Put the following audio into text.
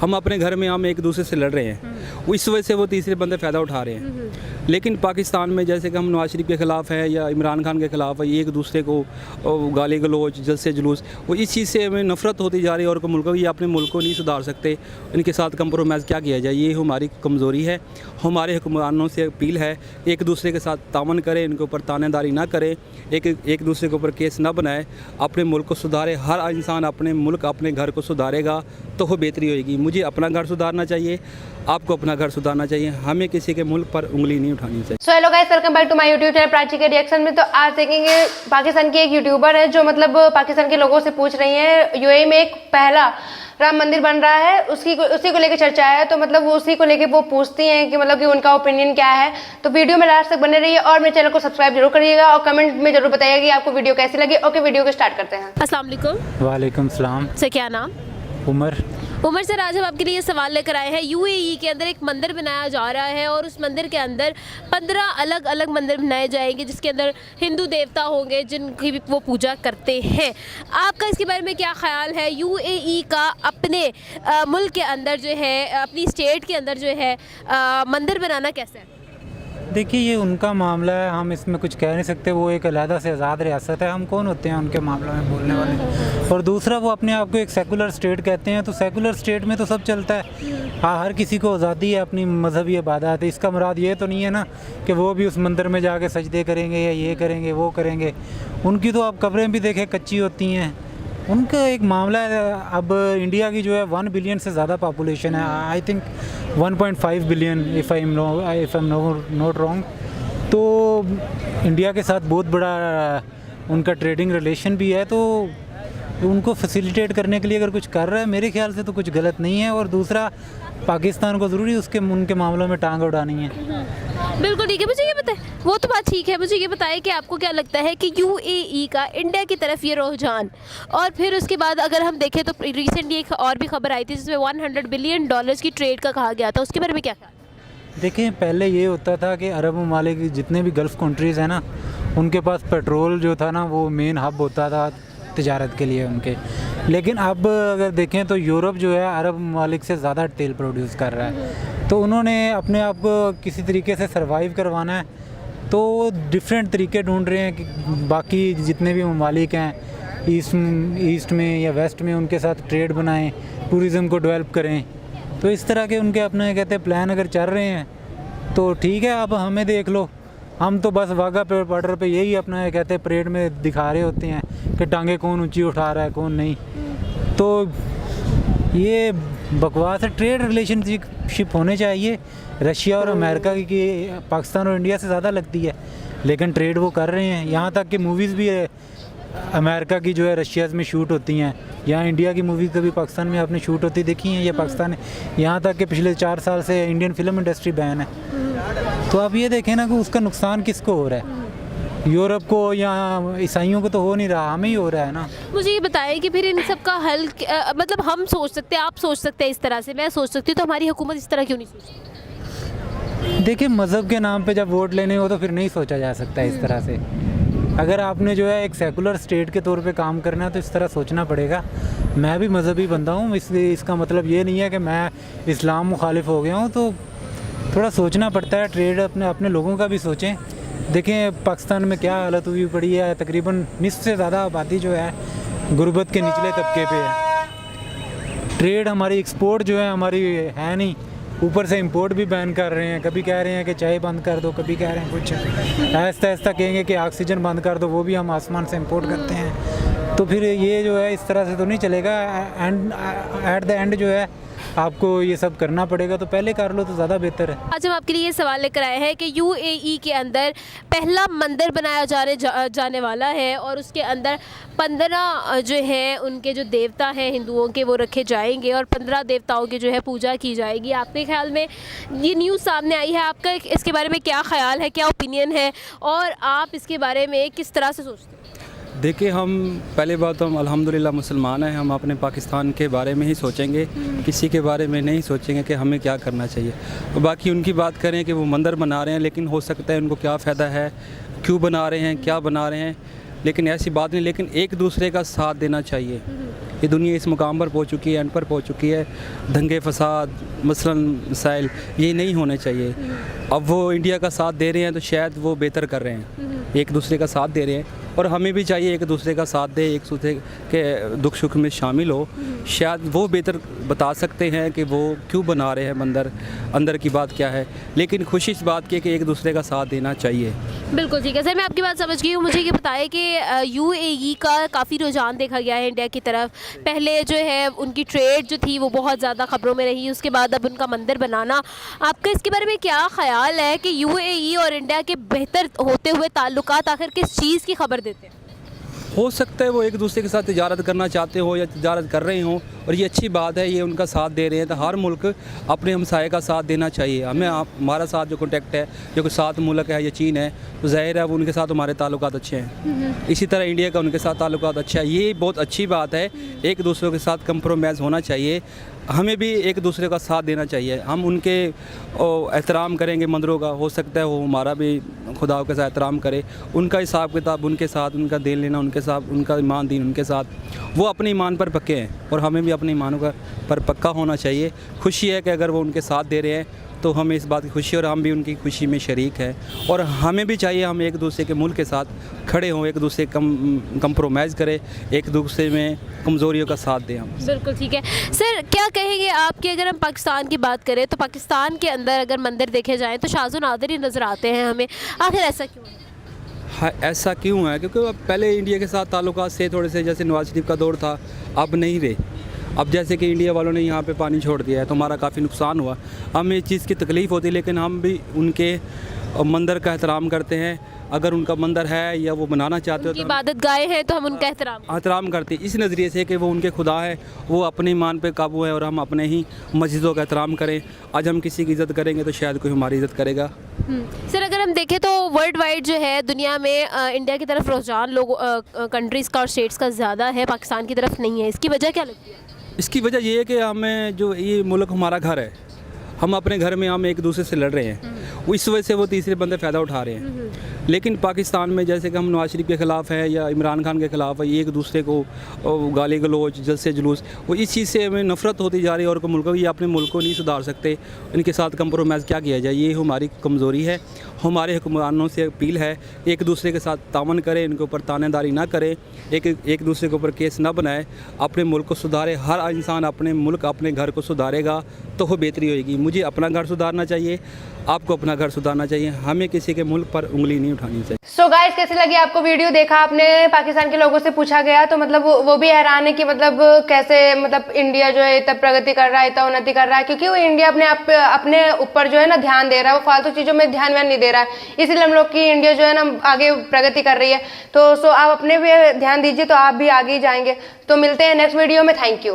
हम अपने घर में हम एक दूसरे से लड़ रहे हैं, इस वजह से वो तीसरे बंदे फ़ायदा उठा रहे हैं। लेकिन पाकिस्तान में जैसे कि हम नवाज शरीफ के ख़िलाफ़ है या इमरान खान के ख़िलाफ़ है, एक दूसरे को गाली गलौज जलसे जुलूस, वो इस चीज़ से हमें नफ़रत होती जा रही है। और मुल्क ये अपने मुल्क को नहीं सुधार सकते, इनके साथ कंप्रोमाइज़ क्या किया जाए, ये हमारी कमज़ोरी है। हमारे हुक्मरानों से अपील है एक दूसरे के साथ तावन करें, इनके ऊपर तानेदारी ना करें, एक दूसरे के ऊपर केस ना बनाए, अपने मुल्क को सुधारे। हर इंसान अपने मुल्क अपने घर को सुधारेगा तो वो बेहतरी होएगी। मुझे अपना घर सुधारना चाहिए, आपको अपना घर सुधारना चाहिए, हमें किसी के मुल्क पर उंगली नहीं उठानी चाहिए। So hello guys, welcome back to my YouTube channel Prachi के रिएक्शन में। तो आज देखेंगे पाकिस्तान की एक यूट्यूबर है जो मतलब पाकिस्तान के लोगों से पूछ रही है यूएई में एक पहला राम मंदिर बन रहा है, उसी को लेकर चर्चा है। तो मतलब वो उसी को लेकर वो पूछती हैं कि मतलब कि उनका ओपिनियन क्या है। तो वीडियो में लास्ट तक बने रहिए और मेरे चैनल को सब्सक्राइब जरूर करिएगा और कमेंट में जरूर बताइएगा कि आपको वीडियो कैसी लगी। ओके, वीडियो को स्टार्ट करते हैं। अस्सलाम वालेकुम। वालेकुम सलाम। सर क्या नाम? उमर सर, आज हम आपके लिए सवाल लेकर आए हैं। यूएई के अंदर एक मंदिर बनाया जा रहा है और उस मंदिर के अंदर 15 अलग अलग मंदिर बनाए जाएंगे जिसके अंदर हिंदू देवता होंगे जिनकी भी वो पूजा करते हैं। आपका इसके बारे में क्या ख्याल है? यूएई का अपने मुल्क के अंदर जो है, अपनी स्टेट के अंदर जो है मंदिर बनाना कैसा है? देखिए, ये उनका मामला है, हम इसमें कुछ कह नहीं सकते। वो एक अलहदा से आज़ाद रियासत है, हम कौन होते हैं उनके मामलों में बोलने वाले। और दूसरा, वो अपने आप को एक सेकुलर स्टेट कहते हैं, तो सेकुलर स्टेट में तो सब चलता है। हाँ, हर किसी को आज़ादी है अपनी मजहबी इबादत है। इसका मुराद ये तो नहीं है ना कि वो भी उस मंदिर में जाके सजदे करेंगे या ये करेंगे वो करेंगे। उनकी तो आप कब्रें भी देखें कच्ची होती हैं। उनका एक मामला है। अब इंडिया की जो है 1 बिलियन से ज़्यादा पॉपुलेशन है, I think 1.5 billion if I am not wrong. तो इंडिया के साथ बहुत बड़ा उनका ट्रेडिंग रिलेशन भी है, तो उनको फैसिलिटेट करने के लिए अगर कुछ कर रहा है मेरे ख्याल से तो कुछ गलत नहीं है। और दूसरा, पाकिस्तान को ज़रूरी उनके मामलों में टांग उड़ानी है। बिल्कुल ठीक है। मुझे ये बताएं, वो तो बात ठीक है, मुझे ये बताएं कि आपको क्या लगता है कि यूएई का इंडिया की तरफ ये रुझान, और फिर उसके बाद अगर हम देखें तो रिसेंटली एक और भी खबर आई थी जिसमें $100 बिलियन की ट्रेड का कहा गया था, उसके बारे में क्या ख्याल? देखिए, पहले ये होता था कि अरब ममालिक जितने भी गल्फ़ कंट्रीज़ हैं ना, उनके पास पेट्रोल जो था ना वो मेन हब होता था तिजारत के लिए उनके। लेकिन अब अगर देखें तो यूरोप जो है अरब ममालिक से ज़्यादा तेल प्रोड्यूस कर रहा है, तो उन्होंने अपने आप को किसी तरीके से सर्वाइव करवाना है, तो डिफरेंट तरीके ढूंढ रहे हैं कि बाकी जितने भी ममालिक हैं ईस्ट में या वेस्ट में उनके साथ ट्रेड बनाएं, टूरिज़म को डेवलप करें। तो इस तरह के उनके अपने कहते हैं प्लान अगर चल रहे हैं तो ठीक है। अब हमें देख लो, हम तो बस वाघा बॉर्डर पे यही अपना कहते हैं परेड में दिखा रहे होते हैं कि टांगे कौन ऊंची उठा रहा है कौन नहीं। तो ये बकवास है। ट्रेड रिलेशनशिप होने चाहिए। रशिया और अमेरिका की पाकिस्तान और इंडिया से ज़्यादा लगती है, लेकिन ट्रेड वो कर रहे हैं। यहाँ तक कि मूवीज़ भी अमेरिका की जो है रशिया में शूट होती हैं, यहाँ इंडिया की मूवीज़ कभी पाकिस्तान में आपने शूट होती देखी हैं या पाकिस्तान। यहाँ तक कि पिछले 4 साल से इंडियन फिल्म इंडस्ट्री बैन है। तो आप ये देखें ना कि उसका नुकसान किसको हो रहा है, यूरोप को या ईसाइयों को तो हो नहीं रहा, हमें ही हो रहा है ना। मुझे ये बताएं कि फिर इन सब का हल मतलब हम सोच सकते हैं, आप सोच सकते हैं इस तरह से, मैं सोच सकती हूँ, तो हमारी हुकूमत इस तरह क्यों नहीं सोचती? देखिए, मज़हब के नाम पे जब वोट लेने हो तो फिर नहीं सोचा जा सकता इस तरह से। अगर आपने जो है एक सेकुलर स्टेट के तौर पे काम करना है तो इस तरह सोचना पड़ेगा। मैं भी मजहबी बंदा हूँ, इसलिए इसका मतलब ये नहीं है कि मैं इस्लाम मुखालिफ हो गया हूँ। तो थोड़ा सोचना पड़ता है। ट्रेड अपने लोगों का भी सोचें। देखें पाकिस्तान में क्या हालत हुई पड़ी है, तकरीबन निस्फ से ज़्यादा आबादी जो है गुर्बत के निचले तबके पे है। ट्रेड हमारी एक्सपोर्ट जो है हमारी है नहीं, ऊपर से इंपोर्ट भी बैन कर रहे हैं। कभी कह रहे हैं कि चाय बंद कर दो, कभी कह रहे हैं कुछ ऐसा ऐसा कहेंगे कि ऑक्सीजन बंद कर दो, वो भी हम आसमान से इंपोर्ट करते हैं। तो फिर ये जो है इस तरह से तो नहीं चलेगा। एंड एट द एंड जो है आपको ये सब करना पड़ेगा, तो पहले कर लो तो ज़्यादा बेहतर है। आज हम आपके लिए ये सवाल लेकर आए हैं कि यूएई के अंदर पहला मंदिर बनाया जाने वाला है और उसके अंदर 15 जो है उनके जो देवता हैं हिंदुओं के वो रखे जाएंगे और 15 देवताओं की जो है पूजा की जाएगी। आपके ख्याल में ये न्यूज़ सामने आई है, आपका इसके बारे में क्या ख्याल है, क्या ओपिनियन है और आप इसके बारे में किस तरह से सोचते हैं? देखिए, हम पहली बात तो हम अल्हम्दुलिल्लाह मुसलमान हैं। हम अपने पाकिस्तान के बारे में ही सोचेंगे, किसी के बारे में नहीं सोचेंगे कि हमें क्या करना चाहिए। और बाकी उनकी बात करें कि वो मंदिर बना रहे हैं, लेकिन हो सकता है उनको क्या फ़ायदा है, क्यों बना रहे हैं, क्या बना रहे हैं, लेकिन ऐसी बात नहीं। लेकिन एक दूसरे का साथ देना चाहिए। ये दुनिया इस मुकाम पर पहुंच चुकी है, एंड पर पहुंच चुकी है। दंगे फसाद मसलन मसाइल ये नहीं होने चाहिए। अब वो इंडिया का साथ दे रहे हैं तो शायद वो बेहतर कर रहे हैं, एक दूसरे का साथ दे रहे हैं, और हमें भी चाहिए एक दूसरे का साथ दे, एक दूसरे के दुख सुख में शामिल हो। शायद वो बेहतर बता सकते हैं कि वो क्यों बना रहे हैं मंदिर, अंदर की बात क्या है, लेकिन खुशी इस बात की है कि एक दूसरे का साथ देना चाहिए। बिल्कुल ठीक है सर, मैं आपकी बात समझ गई हूँ। मुझे ये बताएं कि यूएई का काफ़ी रुझान देखा गया है इंडिया की तरफ। पहले जो है उनकी ट्रेड जो थी वो बहुत ज़्यादा खबरों में रही, उसके बाद अब उनका मंदिर बनाना। आपका इसके बारे में क्या ख्याल है कि यूएई और इंडिया के बेहतर होते हुए ताल्लुकात आखिर किस चीज़ की खबर देते हैं? हो सकता है वो एक दूसरे के साथ तिजारत करना चाहते हो या तिजारत कर रहे हों, और ये अच्छी बात है, ये उनका साथ दे रहे हैं। तो हर मुल्क अपने हमसाये का साथ देना चाहिए। हमें हमारा साथ जो कॉन्टेक्ट है, जो कि साथ मुल्क है या चीन है, तो ज़ाहिर है वो उनके साथ हमारे ताल्लुकात अच्छे हैं। इसी तरह इंडिया का उनके साथ ताल्लुकात अच्छा है, ये बहुत अच्छी बात है। एक दूसरे के साथ कंप्रोमाइज़ होना चाहिए, हमें भी एक दूसरे का साथ देना चाहिए। हम उनके एहतराम करेंगे मंदिरों का, हो सकता है वो हमारा भी खुदा के साथ एहतराम करे। उनका हिसाब किताब उनके साथ, उनका देन लेना उनके साथ, उनका ईमान दीन उनके साथ, वो अपने ईमान पर पक्के हैं और हमें भी अपने ईमानों पर पक्का होना चाहिए। खुशी है कि अगर वो उनके साथ दे रहे हैं तो हमें इस बात की खुशी है और हम भी उनकी खुशी में शरीक हैं। और हमें भी चाहिए हम एक दूसरे के मुल्क के साथ खड़े हों, एक दूसरे कंप्रोमाइज़ करें, एक दूसरे में कमज़ोरियों का साथ दें हम। बिल्कुल ठीक है सर, क्या कहेंगे आप कि अगर हम पाकिस्तान की बात करें तो पाकिस्तान के अंदर अगर मंदिर देखे जाएँ तो शाज़ो नादिर ही नज़र आते हैं हमें, आखिर ऐसा क्यों है? हाँ, ऐसा क्यों है? क्योंकि अब पहले इंडिया के साथ ताल्लुकात से थोड़े से, जैसे नवाज शरीफ का दौर था, अब नहीं रहे। अब जैसे कि इंडिया वालों ने यहाँ पे पानी छोड़ दिया है तो हमारा काफ़ी नुकसान हुआ। हमें इस चीज़ की तकलीफ़ होती है, लेकिन हम भी उनके मंदिर का एहतराम करते हैं। अगर उनका मंदिर है या वो बनाना चाहते हो तो इबादत गाहें हैं तो हम उनका एहतराम करते हैं, इस नज़रिए से कि वो उनके खुदा है, वो अपने ईमान पे काबू है और हम अपने ही मस्जिदों का एहतराम करें। आज हम किसी की इज़्ज़त करेंगे तो शायद कोई हमारी इज़्ज़त करेगा। सर अगर हम देखें तो वर्ल्ड वाइड जो है दुनिया में इंडिया की तरफ रुझान लोग कंट्रीज़ का और स्टेट्स का ज़्यादा है, पाकिस्तान की तरफ नहीं है। इसकी वजह क्या लगती है? इसकी वजह ये है कि हमें जो ये मुल्क हमारा घर है, हम अपने घर में हम एक दूसरे से लड़ रहे हैं, इस वजह से वो तीसरे बंदे फ़ायदा उठा रहे हैं। लेकिन पाकिस्तान में जैसे कि हम नवाज शरीफ के ख़िलाफ़ है या इमरान खान के ख़िलाफ़ है, एक दूसरे को गाली गलौज जलसे जुलूस, वो इस चीज़ से हमें नफ़रत होती जा रही है। और मुल्क ये अपने मुल्क को नहीं सुधार सकते, इनके साथ कंप्रोमाइज़ क्या किया जाए, ये हमारी कमज़ोरी है। हमारे हुक्मरानों से अपील है एक दूसरे के साथ तावन करें, इनके ऊपर तानेदारी ना करें, एक दूसरे के ऊपर केस ना बनाए, अपने मुल्क को सुधारे। हर इंसान अपने मुल्क अपने घर को सुधारेगा तो वो बेहतरी होएगी। मुझे अपना घर सुधारना चाहिए, आपको अपना घर सुधारना चाहिए, हमें किसी के मुल्क पर उंगली नहीं उठानी चाहिए। सो गाइस, कैसी लगी आपको वीडियो? देखा आपने, पाकिस्तान के लोगों से पूछा गया तो मतलब वो भी हैरान है कि मतलब कैसे मतलब इंडिया जो है इतना प्रगति कर रहा है, इतना उन्नति कर रहा है, क्योंकि वो इंडिया अपने ऊपर जो है ना ध्यान दे रहा है, वो फालतू चीजों में ध्यान नहीं दे रहा है। इसीलिए हम लोग की इंडिया जो है ना आगे प्रगति कर रही है। तो आप अपने भी ध्यान दीजिए तो आप भी आगे ही जाएंगे। तो मिलते हैं नेक्स्ट वीडियो में। Thank you.